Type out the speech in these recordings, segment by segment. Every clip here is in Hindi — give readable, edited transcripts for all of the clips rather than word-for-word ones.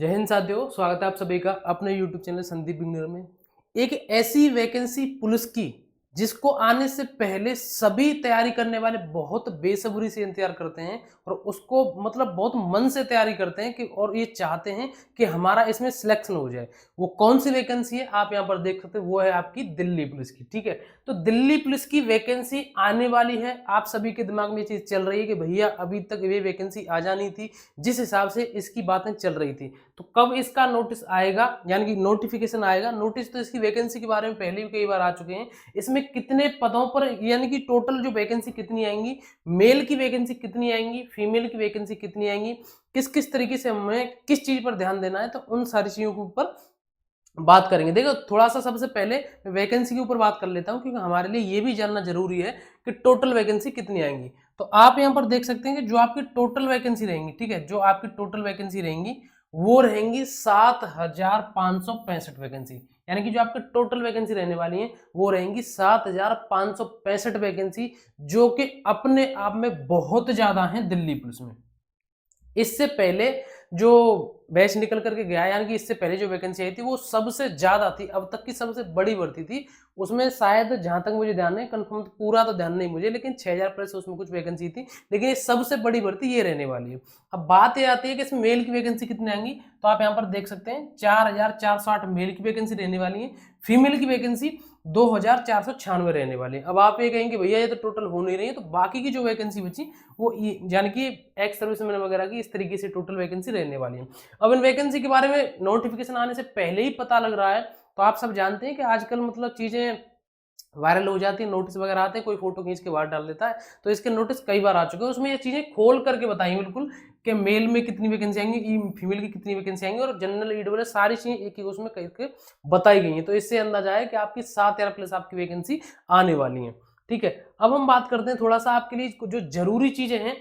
जय हिंद साथियों, स्वागत है आप सभी का अपने YouTube चैनल संदीप बिगनर में। एक ऐसी वैकेंसी पुलिस की जिसको आने से पहले सभी तैयारी करने वाले बहुत बेसब्री से इंतजार करते हैं और उसको मतलब बहुत मन से तैयारी करते हैं कि और ये चाहते हैं कि हमारा इसमें सिलेक्शन हो जाए। वो कौन सी वैकेंसी है आप यहाँ पर देख सकते हैं, वो है आपकी दिल्ली पुलिस की। ठीक है, तो दिल्ली पुलिस की वैकेंसी आने वाली है। आप सभी के दिमाग में ये चीज चल रही है कि भैया अभी तक ये वैकेंसी आ जानी थी, जिस हिसाब से इसकी बातें चल रही थी। तो कब इसका नोटिस आएगा, यानी कि नोटिफिकेशन आएगा। नोटिस तो इसकी वैकेंसी के बारे में पहले भी कई बार आ चुके हैं। इसमें कितने पदों पर, यानी कि टोटल जो वैकेंसी कितनी आएंगी, मेल की वैकेंसी कितनी आएंगी, फीमेल की वैकेंसी कितनी आएंगी, किस किस तरीके से हमें किस चीज पर ध्यान देना है, तो उन सारी चीजों के ऊपर बात करेंगे। देखो, थोड़ा सा सबसे पहले वैकेंसी के ऊपर बात कर लेता हूं, क्योंकि हमारे लिए ये भी जानना जरूरी है कि टोटल वैकेंसी कितनी आएंगी। तो आप यहां पर देख सकते हैं कि जो आपकी टोटल वैकेंसी रहेंगी, ठीक है, जो आपकी टोटल वैकेंसी रहेंगी वो रहेंगी 7,565 वैकेंसी। यानी कि जो आपके टोटल वैकेंसी रहने वाली है वो रहेंगी 7,565 वैकेंसी, जो कि अपने आप में बहुत ज्यादा है दिल्ली पुलिस में। इससे पहले जो बैच निकल करके गया, यानी कि इससे पहले जो वैकेंसी आई थी वो सबसे ज्यादा थी, अब तक की सबसे बड़ी भर्ती थी। उसमें शायद, जहां तक मुझे ध्यान है, कंफर्म पूरा तो ध्यान नहीं मुझे, लेकिन 6,000 प्लस उसमें कुछ वैकेंसी थी। लेकिन ये सबसे बड़ी भर्ती ये रहने वाली है। अब बात ये आती है कि इसमें मेल की वैकेंसी कितनी आएंगी, तो आप यहाँ पर देख सकते हैं 4,460 मेल की वैकेंसी रहने वाली है। फीमेल की वैकेंसी 2,496 रहने वाली है। अब आप ये कहेंगे भैया ये तो टोटल हो नहीं रही है, तो बाकी की जो वैकेंसी बची वो यानी कि एक्स सर्विसमैन वगैरह की इस तरीके से टोटल वैकेंसी रहने वाली है। अब इन वैकेंसी के बारे में नोटिफिकेशन आने से पहले ही पता लग रहा है। तो आप सब जानते हैं कि आजकल मतलब चीजें वायरल हो जाती है, नोटिस वगैरह आते हैं, कोई फोटो खींच के बाहर डाल देता है। तो इसके नोटिस कई बार आ चुके हैं, उसमें ये चीजें खोल करके बताई बिल्कुल कि मेल में कितनी वैकेंसी आएंगी, फीमेल की कितनी वैकेंसी आएंगी, और जनरल ईडब्ल्यूएस सारी चीजें एक एक उसमें करके बताई गई हैं। तो इससे अंदाजा है कि आपकी 7 या प्लस आपकी वैकेंसी आने वाली है। ठीक है, अब हम बात करते हैं थोड़ा सा आपके लिए जो जरूरी चीजें हैं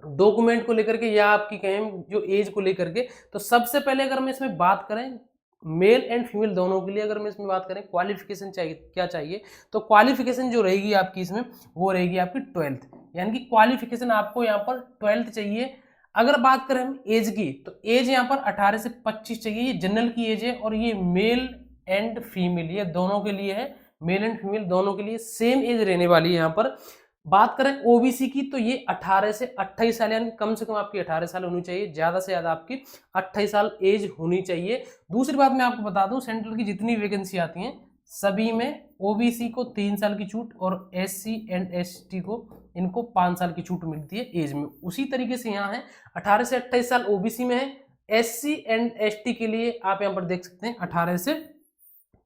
डॉक्यूमेंट को लेकर के, या आपकी कहें जो एज को लेकर के। तो सबसे पहले अगर हम इसमें बात करें मेल एंड फीमेल दोनों के लिए, अगर हम इसमें बात करें क्वालिफिकेशन चाहिए, क्या चाहिए, तो क्वालिफिकेशन जो रहेगी आपकी इसमें वो रहेगी आपकी 12th। यानी कि क्वालिफिकेशन आपको यहाँ पर 12th चाहिए। अगर बात करें हम एज की, तो एज यहाँ पर 18 से 25 चाहिए, ये जनरल की एज है, और ये मेल एंड फीमेल ये दोनों के लिए है। मेल एंड फीमेल दोनों के लिए सेम एज रहने वाली है यहाँ पर। बात करें ओबीसी की, तो ये 18 से 28 साल, यानी कम से कम आपकी 18 साल होनी चाहिए, ज्यादा से ज्यादा आपकी 28 साल एज होनी चाहिए। दूसरी बात मैं आपको बता दूं, सेंट्रल की जितनी वैकेंसी आती हैं सभी में ओबीसी को 3 साल की छूट, और एससी एंड एसटी को इनको 5 साल की छूट मिलती है एज में। उसी तरीके से यहाँ है 18 से 28 साल ओबीसी में है, एससी एंड एसटी के लिए आप यहाँ पर देख सकते हैं 18 से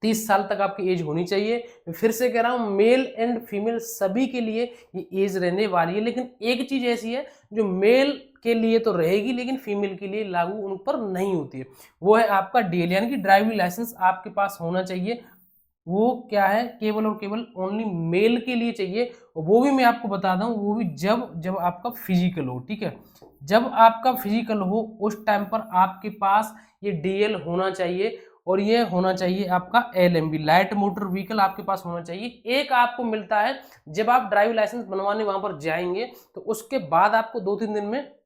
30 साल तक आपकी एज होनी चाहिए। मैं फिर से कह रहा हूं, मेल एंड फीमेल सभी के लिए ये एज रहने वाली है। लेकिन एक चीज ऐसी है जो मेल के लिए तो रहेगी लेकिन फीमेल के लिए लागू उन पर नहीं होती है, वो है आपका डीएल, यानी कि ड्राइविंग लाइसेंस आपके पास होना चाहिए। वो क्या है, केवल और केवल ओनली मेल के लिए चाहिए। वो भी मैं आपको बता दूं, वो भी जब जब आपका फिजिकल हो। ठीक है, जब आपका फिजिकल हो उस टाइम पर आपके पास ये डीएल होना चाहिए, और ये होना चाहिए आपका एलएमवी, लाइट मोटर व्हीकल आपके पास होना चाहिए। एक आपको मिलता है जब आप ड्राइविंग लाइसेंस बनवाने वहां पर जाएंगे, तो उसके बाद आपको 2-3 दिन में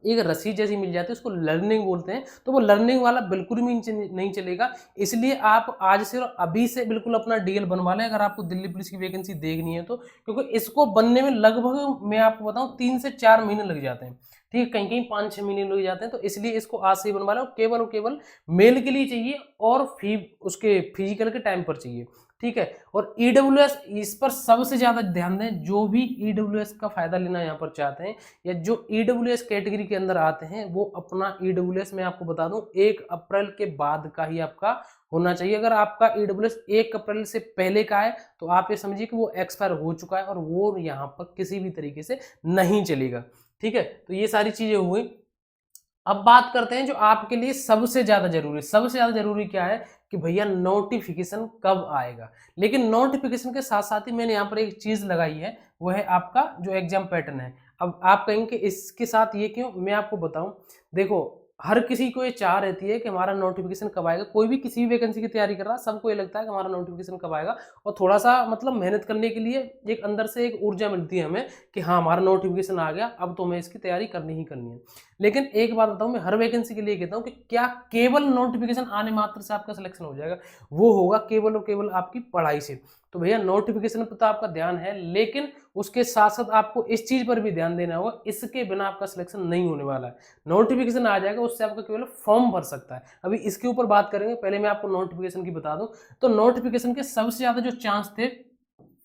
एक रसीद जैसी मिल जाती है, उसको लर्निंग बोलते हैं। तो वो लर्निंग वाला बिल्कुल भी नहीं चलेगा, इसलिए आप आज से और अभी से बिल्कुल अपना डीएल बनवा लें अगर आपको दिल्ली पुलिस की वैकेंसी देखनी है तो। क्योंकि इसको बनने में लगभग मैं आपको बताऊं 3 से 4 महीने लग जाते हैं। ठीक है, कहीं कहीं 5-6 महीने लग जाते हैं। तो इसलिए इसको आज से ही बनवा लें, केवल और केवल मेल के लिए चाहिए और उसके फिजिकल के टाइम पर चाहिए। ठीक है, और ईडब्ल्यूएस इस पर सबसे ज्यादा ध्यान दें, जो भी ईडब्ल्यूएस का फायदा लेना यहाँ पर चाहते हैं या जो ईडब्ल्यूएस कैटेगरी के अंदर आते हैं, वो अपना ईडब्ल्यूएस मैं आपको बता दूं 1 अप्रैल के बाद का ही आपका होना चाहिए। अगर आपका ईडब्ल्यूएस 1 अप्रैल से पहले का है तो आप ये समझिए कि वो एक्सपायर हो चुका है और वो यहाँ पर किसी भी तरीके से नहीं चलेगा। ठीक है, तो ये सारी चीजें हुई। अब बात करते हैं जो आपके लिए सबसे ज्यादा जरूरी, सबसे ज्यादा जरूरी क्या है कि भैया नोटिफिकेशन कब आएगा। लेकिन नोटिफिकेशन के साथ साथ ही मैंने यहाँ पर एक चीज लगाई है, वो है आपका जो एग्जाम पैटर्न है। अब आप कहेंगे कि इसके साथ ये क्यों, मैं आपको बताऊं। देखो, हर किसी को ये चाह रहती है कि हमारा नोटिफिकेशन कब आएगा। कोई भी किसी भी वैकेंसी की तैयारी कर रहा है, सबको ये लगता है कि हमारा नोटिफिकेशन कब आएगा, और थोड़ा सा मतलब मेहनत करने के लिए एक अंदर से एक ऊर्जा मिलती है हमें कि हाँ हमारा नोटिफिकेशन आ गया, अब तो हमें इसकी तैयारी करनी ही करनी है। लेकिन एक बात बताऊं, मैं हर वैकेंसी के लिए कहता हूं कि क्या केवल नोटिफिकेशन आने मात्र से आपका सिलेक्शन हो जाएगा? वो होगा केवल और केवल आपकी पढ़ाई से। तो भैया नोटिफिकेशन पर तो आपका ध्यान है, लेकिन उसके साथ साथ आपको इस चीज पर भी ध्यान देना होगा, इसके बिना आपका सिलेक्शन नहीं होने वाला है। नोटिफिकेशन आ जाएगा, उससे आपका केवल फॉर्म भर सकता है। अभी इसके ऊपर बात करेंगे, पहले मैं आपको नोटिफिकेशन की बता दूं। तो नोटिफिकेशन के सबसे ज्यादा जो चांस थे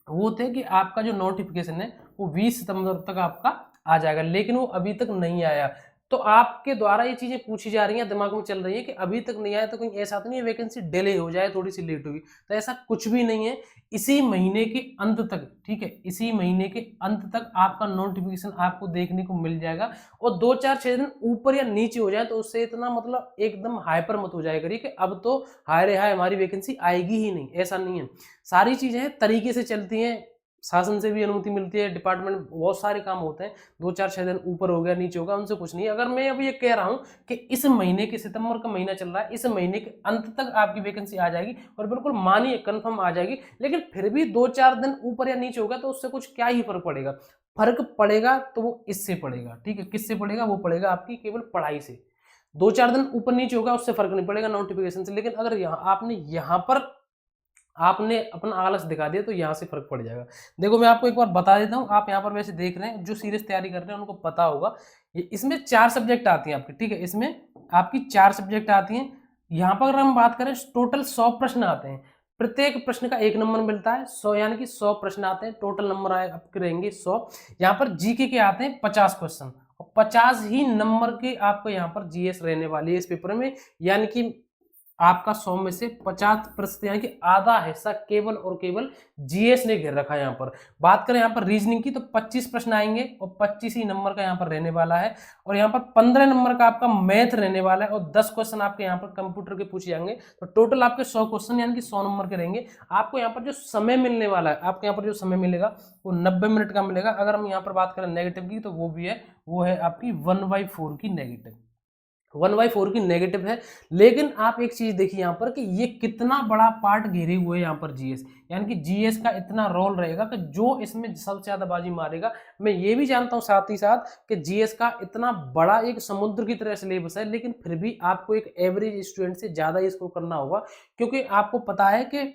वो थे कि आपका जो नोटिफिकेशन है वो 20 सितंबर तक आपका आ जाएगा, लेकिन वो अभी तक नहीं आया। तो आपके द्वारा ये चीजें पूछी जा रही हैं, दिमाग में चल रही है कि अभी तक नहीं आया, तो कहीं ऐसा तो नहीं है वैकेंसी डिले हो जाए, थोड़ी सी लेट होगी। तो ऐसा कुछ भी नहीं है। इसी महीने के अंत तक, ठीक है, इसी महीने के अंत तक आपका नोटिफिकेशन आपको देखने को मिल जाएगा। और 2-4-6 दिन ऊपर या नीचे हो जाए तो उससे इतना मतलब एकदम हाइपर मत हो जाए करिए कि अब तो हाय रे हाय हमारी वैकेंसी आएगी ही नहीं, ऐसा नहीं है। सारी चीजें तरीके से चलती हैं, शासन से भी अनुमति मिलती है, डिपार्टमेंट बहुत सारे काम होते हैं। 2-4-6 दिन ऊपर हो गया नीचे होगा उनसे कुछ नहीं। अगर मैं अब ये कह रहा हूं कि इस महीने के, सितंबर का महीना चल रहा है, इस महीने के अंत तक आपकी वैकेंसी आ जाएगी, और बिल्कुल मानिए कंफर्म आ जाएगी, लेकिन फिर भी 2-4 दिन ऊपर या नीचे होगा तो उससे कुछ क्या ही फर्क पड़ेगा। फर्क पड़ेगा तो वो इससे पड़ेगा, ठीक है, किससे पड़ेगा? वो पड़ेगा आपकी केवल पढ़ाई से। 2-4 दिन ऊपर नीचे होगा उससे फर्क नहीं पड़ेगा नोटिफिकेशन से, लेकिन अगर यहाँ पर आपने अपना आलस दिखा दिया तो यहाँ से फर्क पड़ जाएगा। देखो मैं आपको एक बार बता देता हूँ, आप यहाँ पर वैसे देख रहे हैं, जो सीरियस तैयारी कर रहे हैं उनको पता होगा। इसमें 4 सब्जेक्ट आती हैं आपकी, ठीक है, इसमें आपकी 4 सब्जेक्ट आती हैं। यहाँ पर अगर हम बात करें टोटल 100 प्रश्न आते हैं, प्रत्येक प्रश्न का 1 नंबर मिलता है। 100 यानी कि 100 प्रश्न आते हैं, टोटल नंबर आपके रहेंगे 100। यहाँ पर जीके के आते हैं 50 क्वेश्चन, और 50 ही नंबर के आपको यहाँ पर जीएस रहने वाली है इस पेपर में। यानी कि आपका 100 में से 50% यानी कि आधा हिस्सा केवल और केवल जीएस ने घेर रखा है। यहाँ पर बात करें यहाँ पर रीजनिंग की, तो 25 प्रश्न आएंगे और 25 ही नंबर का यहाँ पर रहने वाला है। और यहाँ पर 15 नंबर का आपका मैथ रहने वाला है, और 10 क्वेश्चन आपके यहाँ पर कंप्यूटर के पूछे जाएंगे। तो टोटल आपके 100 क्वेश्चन यानी कि 100 नंबर के रहेंगे। आपको यहाँ पर जो समय मिलने वाला है, आपके यहाँ पर जो समय मिलेगा वो 90 मिनट का मिलेगा। अगर हम यहाँ पर बात करें नेगेटिव की, तो वो भी है, वो है आपकी 1/4 की नेगेटिव, 1/4 की नेगेटिव है। लेकिन आप एक चीज देखिए यहाँ पर कि ये कितना बड़ा पार्ट घेरे हुए यहाँ पर जीएस, यानी कि जीएस का इतना रोल रहेगा कि जो इसमें सबसे ज्यादा बाजी मारेगा। मैं ये भी जानता हूँ साथ ही साथ कि जीएस का इतना बड़ा एक समुद्र की तरह सिलेबस है, लेकिन फिर भी आपको एक एवरेज स्टूडेंट से ज्यादा ही स्कोर करना होगा, क्योंकि आपको पता है कि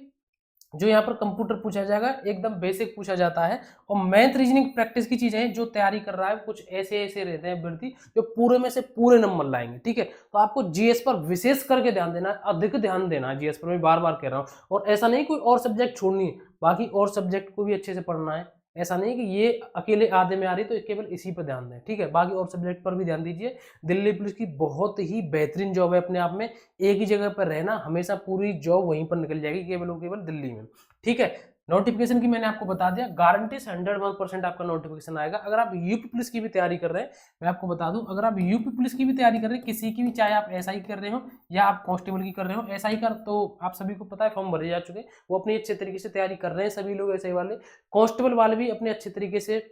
जो यहाँ पर कंप्यूटर पूछा जाएगा एकदम बेसिक पूछा जाता है, और मैथ रीजनिंग प्रैक्टिस की चीजें हैं। जो तैयारी कर रहा है कुछ ऐसे ऐसे रहते हैं अभ्यर्थी जो पूरे में से पूरे नंबर लाएंगे, ठीक है। तो आपको जीएस पर विशेष करके ध्यान देना है, अधिक ध्यान देना है जीएस पर, मैं बार बार कह रहा हूँ। और ऐसा नहीं कोई और सब्जेक्ट छोड़नी है, बाकी और सब्जेक्ट को भी अच्छे से पढ़ना है। ऐसा नहीं कि ये अकेले आधे में आ रही तो केवल इसी पर ध्यान दें, ठीक है, बाकी और सब्जेक्ट पर भी ध्यान दीजिए। दिल्ली पुलिस की बहुत ही बेहतरीन जॉब है अपने आप में। एक ही जगह पर रहना, हमेशा पूरी जॉब वहीं पर निकल जाएगी, केवल और केवल दिल्ली में, ठीक है। नोटिफिकेशन की मैंने आपको बता दिया, गारंटी 101% आपका नोटिफिकेशन आएगा। अगर आप यूपी पुलिस की भी तैयारी कर रहे हैं, मैं आपको बता दूं, अगर आप यूपी पुलिस की भी तैयारी कर रहे हैं, किसी की भी, चाहे आप एसआई कर रहे हो या आप कांस्टेबल की कर रहे हो, एसआई का तो आप सभी को पता है फॉर्म भरे जा चुके हैं, वो अपनी अच्छे तरीके से तैयारी कर रहे हैं सभी लोग, एसआई वाले। कांस्टेबल वाले भी अपने अच्छे तरीके से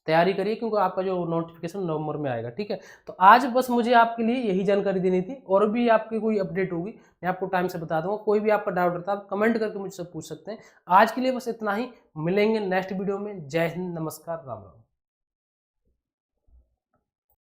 तैयारी करिए, क्योंकि आपका जो नोटिफिकेशन नवंबर में आएगा, ठीक है। तो आज बस मुझे आपके लिए यही जानकारी देनी थी, और भी आपकी कोई अपडेट होगी मैं आपको टाइम से बता दूंगा। कोई भी आपका डाउट रहता है आप कमेंट करके मुझसे पूछ सकते हैं। आज के लिए बस इतना ही, मिलेंगे नेक्स्ट वीडियो में। जय हिंद, नमस्कार, राम राम।